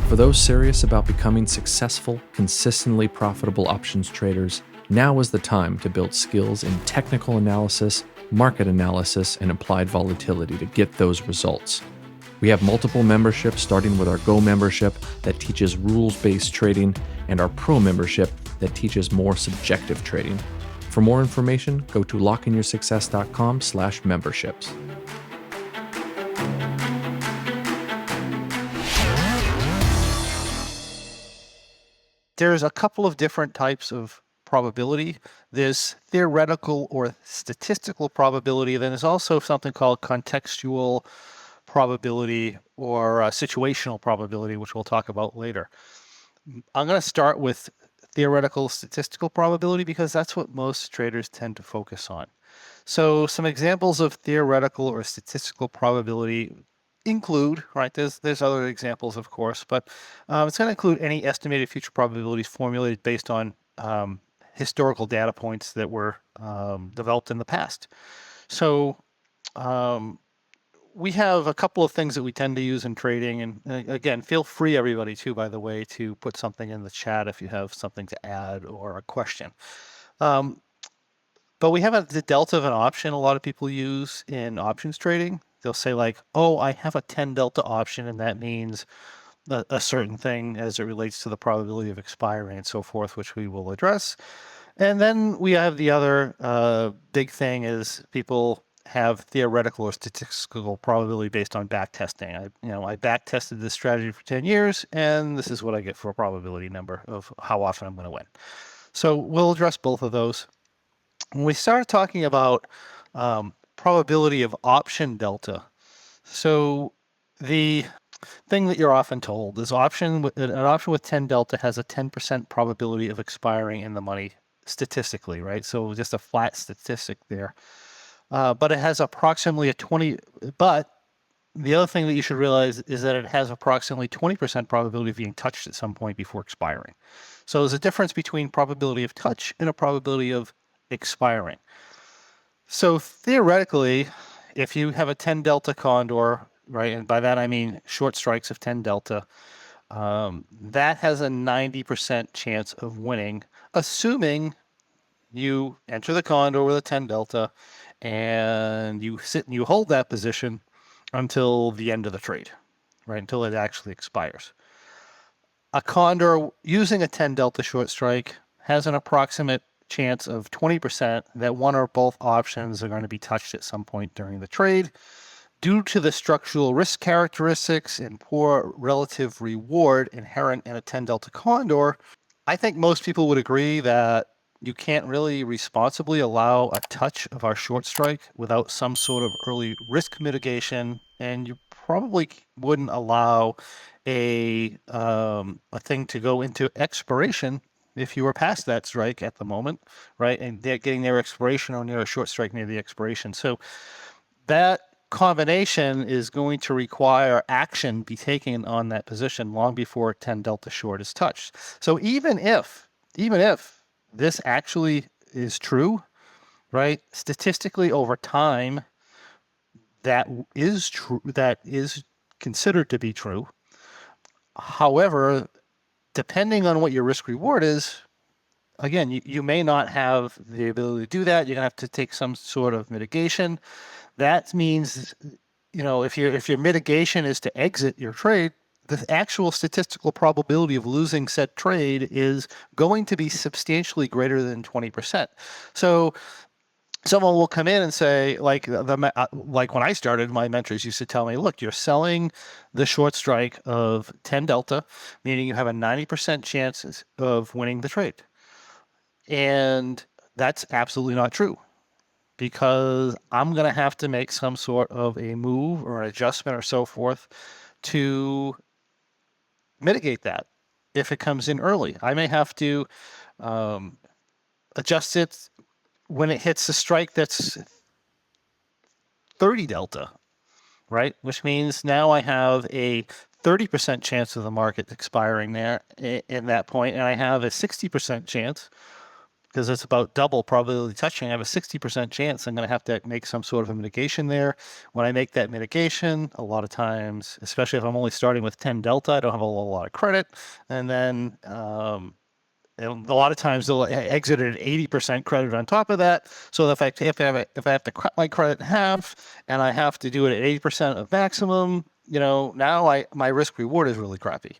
For those serious about becoming successful, consistently profitable options traders, now is the time to build skills in technical analysis, market analysis, and applied volatility to get those results. We have multiple memberships, starting with our Go membership that teaches rules-based trading and our Pro membership that teaches more subjective trading. For more information, go to lockeinyoursuccess.com/memberships. There's a couple of different types of probability. There's theoretical or statistical probability. Then there's also something called contextual probability or situational probability, which we'll talk about later. I'm going to start with theoretical statistical probability because that's what most traders tend to focus on. So some examples of theoretical or statistical probability include, right, there's other examples, of course, but it's going to include any estimated future probabilities formulated based on historical data points that were developed in the past. So we have a couple of things that we tend to use in trading. And again, feel free, everybody, too, by the way, to put something in the chat if you have something to add or a question. But we have the delta of an option a lot of people use in options trading. They'll say like, oh, I have a 10 delta option, and that means a certain thing as it relates to the probability of expiring and so forth, which we will address. And then we have the other big thing is people have theoretical or statistical probability based on backtesting. I backtested this strategy for 10 years, and this is what I get for a probability number of how often I'm going to win. So we'll address both of those. When we start talking about probability of option delta, so the thing that you're often told is an option with 10 delta has a 10% probability of expiring in the money statistically, right? So just a flat statistic there. But it has approximately but the other thing that you should realize is that it has approximately 20% probability of being touched at some point before expiring. So there's a difference between probability of touch and a probability of expiring. So theoretically, if you have a 10 delta condor, right, and by that I mean short strikes of 10 delta, that has a 90% chance of winning, assuming you enter the condor with a 10 delta and you sit and you hold that position until the end of the trade, right, until it actually expires. A condor using a 10 delta short strike has an approximate chance of 20% that one or both options are going to be touched at some point during the trade. Due to the structural risk characteristics and poor relative reward inherent in a 10 delta condor, I think most people would agree that you can't really responsibly allow a touch of our short strike without some sort of early risk mitigation, and you probably wouldn't allow a thing to go into expiration if you were past that strike at the moment, right? And they're getting their expiration or near a short strike near the expiration. So that combination is going to require action be taken on that position long before 10 delta short is touched. So even if this actually is true, right? Statistically over time, that is true, that is considered to be true. However, depending on what your risk reward is, again, you may not have the ability to do that. You're gonna have to take some sort of mitigation. That means, if your mitigation is to exit your trade, the actual statistical probability of losing said trade is going to be substantially greater than 20%. So someone will come in and say, like when I started, my mentors used to tell me, look, you're selling the short strike of 10 delta, meaning you have a 90% chance of winning the trade. And that's absolutely not true, because I'm going to have to make some sort of a move or an adjustment or so forth to mitigate that if it comes in early. I may have to adjust it when it hits a strike that's 30 delta, right? Which means now I have a 30% chance of the market expiring there in that point, and I have a 60% chance because it's about double probability touching. I have a 60% chance I'm going to have to make some sort of a mitigation there. When I make that mitigation, a lot of times, especially if I'm only starting with 10 delta, I don't have a lot of credit. And then and a lot of times they'll exit at 80% credit on top of that. So if I have to cut my credit in half and I have to do it at 80% of maximum, now my risk reward is really crappy,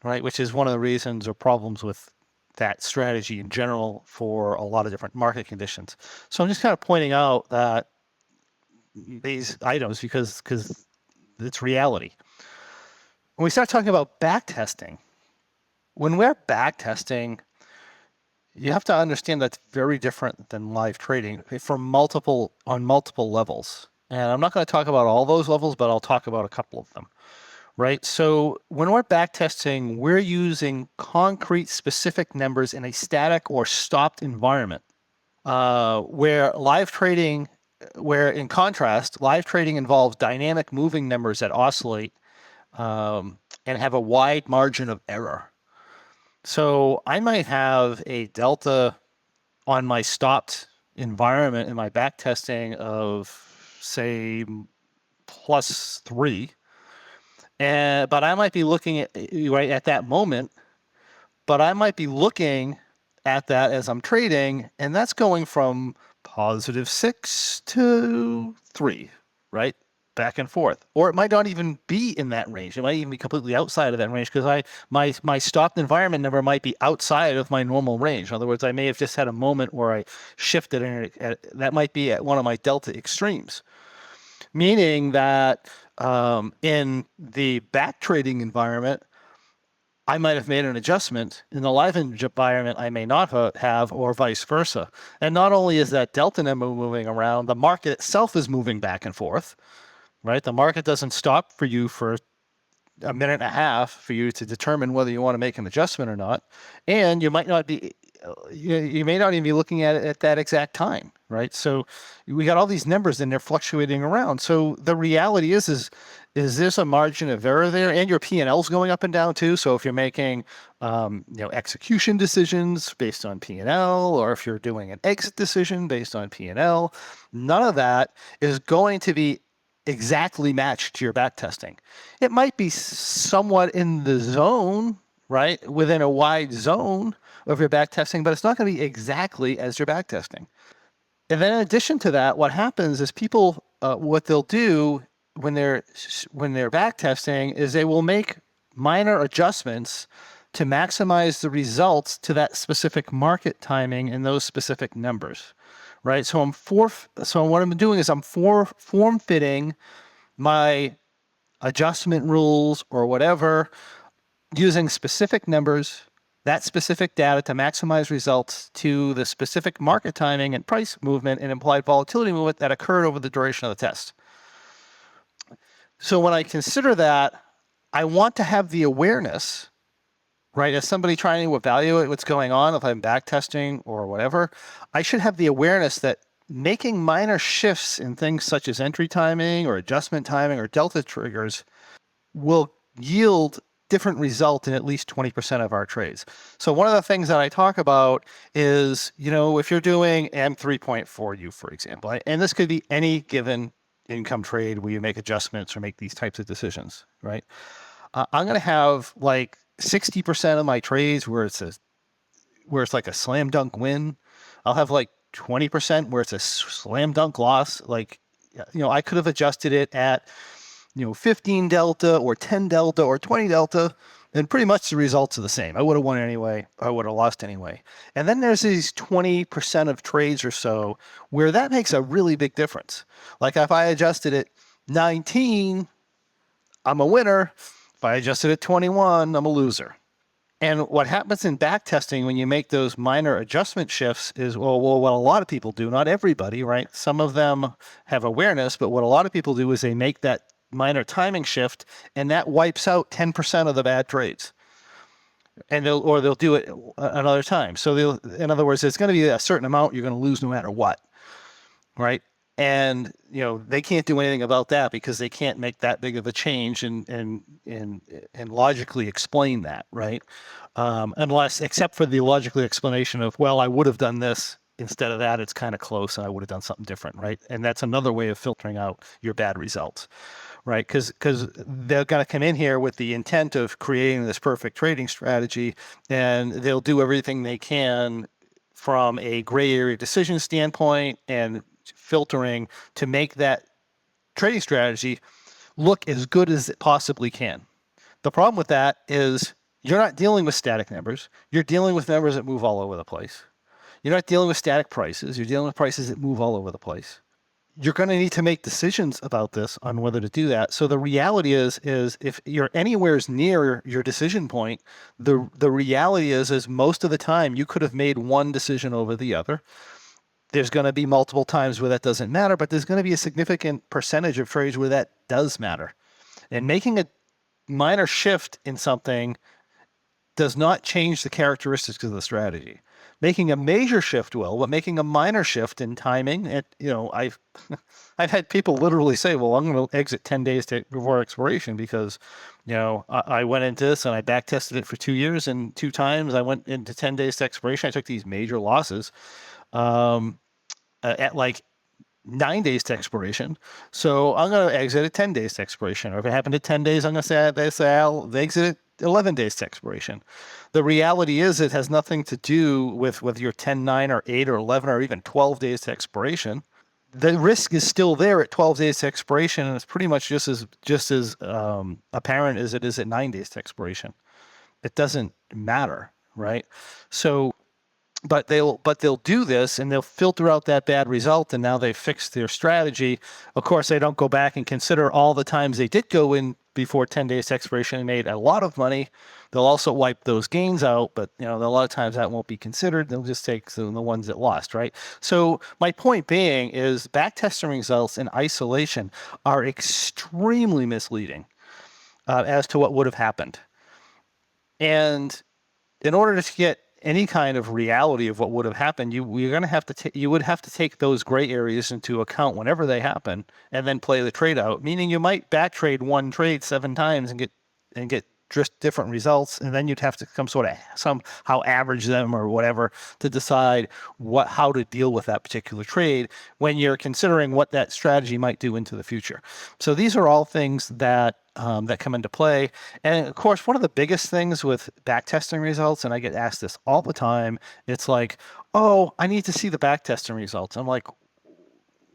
right? Which is one of the reasons or problems with that strategy in general for a lot of different market conditions. So I'm just kind of pointing out that these items because it's reality. When we start talking about backtesting, when we're backtesting, you have to understand that's very different than live trading on multiple levels. And I'm not going to talk about all those levels, but I'll talk about a couple of them. Right. So when we're backtesting, we're using concrete specific numbers in a static or stopped environment. Where in contrast, live trading involves dynamic moving numbers that oscillate and have a wide margin of error. So I might have a delta on my stopped environment in my backtesting of, say, +3. But I might be looking at right at that moment, but I might be looking at that as I'm trading, and that's going from +6 to 3, right? Back and forth. Or it might not even be in that range. It might even be completely outside of that range because my stopped environment number might be outside of my normal range. In other words, I may have just had a moment where I shifted, and that might be at one of my delta extremes. Meaning that in the back trading environment, I might have made an adjustment. In the live environment, I may not have, or vice versa. And not only is that delta number moving around, the market itself is moving back and forth, right? The market doesn't stop for you for a minute and a half for you to determine whether you want to make an adjustment or not. And you might not be, you may not even be looking at it at that exact time, right? So we got all these numbers and they're fluctuating around. So the reality is there's a margin of error there, and your P&L's going up and down too. So if you're making, execution decisions based on P&L, or if you're doing an exit decision based on P&L, none of that is going to be exactly matched to your backtesting. It might be somewhat in the zone, right, within a wide zone of your backtesting, but it's not going to be exactly as your backtesting. And then in addition to that, what happens is people, what they'll do when they're backtesting is they will make minor adjustments to maximize the results to that specific market timing and those specific numbers. Right. So what I'm doing is I'm form fitting my adjustment rules or whatever using specific numbers, that specific data to maximize results to the specific market timing and price movement and implied volatility movement that occurred over the duration of the test. So when I consider that, I want to have the awareness, right? As somebody trying to evaluate what's going on, if I'm backtesting or whatever, I should have the awareness that making minor shifts in things such as entry timing or adjustment timing or delta triggers will yield different result in at least 20% of our trades. So one of the things that I talk about is, if you're doing M3.4U, for example, and this could be any given income trade where you make adjustments or make these types of decisions, right? I'm going to have like 60% of my trades where it's like a slam dunk win. I'll have like 20% where it's a slam dunk loss. Like, I could have adjusted it at, 15 delta or 10 delta or 20 delta, and pretty much the results are the same. I would have won anyway. I would have lost anyway. And then there's these 20% of trades or so where that makes a really big difference. Like if I adjusted it 19, I'm a winner. If I adjusted it 21, I'm a loser. And what happens in backtesting when you make those minor adjustment shifts is, well, what a lot of people do, not everybody, right? Some of them have awareness, but what a lot of people do is they make that minor timing shift, and that wipes out 10% of the bad trades. And they'll do it another time. So in other words, it's going to be a certain amount you're going to lose no matter what, right? And they can't do anything about that because they can't make that big of a change and logically explain that, right? Unless, except for the logical explanation of, well, I would have done this instead of that. It's kind of close, and I would have done something different, right? And that's another way of filtering out your bad results, right? Because they're going to come in here with the intent of creating this perfect trading strategy, and they'll do everything they can from a gray area decision standpoint and filtering to make that trading strategy look as good as it possibly can. The problem with that is you're not dealing with static numbers. You're dealing with numbers that move all over the place. You're not dealing with static prices. You're dealing with prices that move all over the place. You're going to need to make decisions about this on whether to do that. So the reality is if you're anywhere near your decision point, the reality is most of the time you could have made one decision over the other. There's going to be multiple times where that doesn't matter, but there's going to be a significant percentage of trades where that does matter. And making a minor shift in something does not change the characteristics of the strategy. Making a major shift will, but making a minor shift in timing, I've had people literally say, well, I'm going to exit 10 days before expiration because, I went into this and I back tested it for 2 years, and 2 times I went into 10 days to expiration. I took these major losses. At like 9 days to expiration. So I'm going to exit at 10 days to expiration. Or if it happened at 10 days, I'm going to say I'll exit at 11 days to expiration. The reality is it has nothing to do with whether you're 10, 9, or 8, or 11, or even 12 days to expiration. The risk is still there at 12 days to expiration, and it's pretty much just as apparent as it is at 9 days to expiration. It doesn't matter, right? So but they'll do this and they'll filter out that bad result, and now they've fixed their strategy. Of course, they don't go back and consider all the times they did go in before 10 days to expiration and made a lot of money. They'll also wipe those gains out, but a lot of times that won't be considered. They'll just take the ones that lost, right? So my point being is backtesting results in isolation are extremely misleading as to what would have happened. And in order to get any kind of reality of what would have happened, you would have to take those gray areas into account whenever they happen, and then play the trade out. Meaning you might back trade one trade 7 times and get just different results, and then you'd have to somehow average them or whatever to decide how to deal with that particular trade when you're considering what that strategy might do into the future. So these are all things that come into play. And of course, one of the biggest things with backtesting results, and I get asked this all the time, it's like, oh, I need to see the backtesting results. I'm like,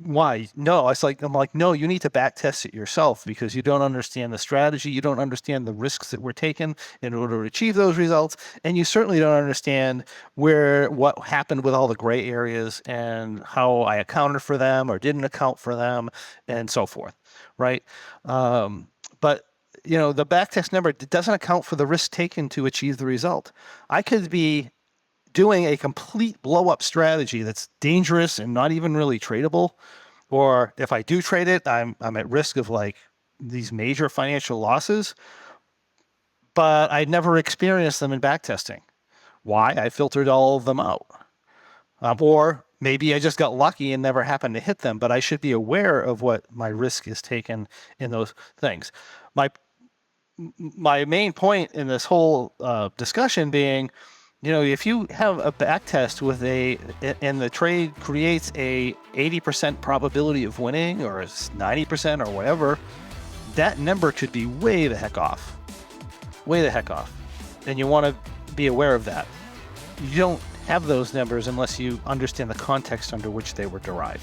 why? No, I'm like, no, you need to backtest it yourself because you don't understand the strategy. You don't understand the risks that were taken in order to achieve those results. And you certainly don't understand what happened with all the gray areas and how I accounted for them or didn't account for them and so forth, right? But the backtest number doesn't account for the risk taken to achieve the result. I could be doing a complete blow up strategy that's dangerous and not even really tradable. Or if I do trade it, I'm at risk of like these major financial losses, but I never experienced them in backtesting. Why? I filtered all of them out. Or maybe I just got lucky and never happened to hit them, but I should be aware of what my risk is taken in those things. My main point in this whole discussion being, if you have a backtest and the trade creates a 80% probability of winning or 90% or whatever, that number could be way the heck off. And you want to be aware of that. You don't have those numbers unless you understand the context under which they were derived.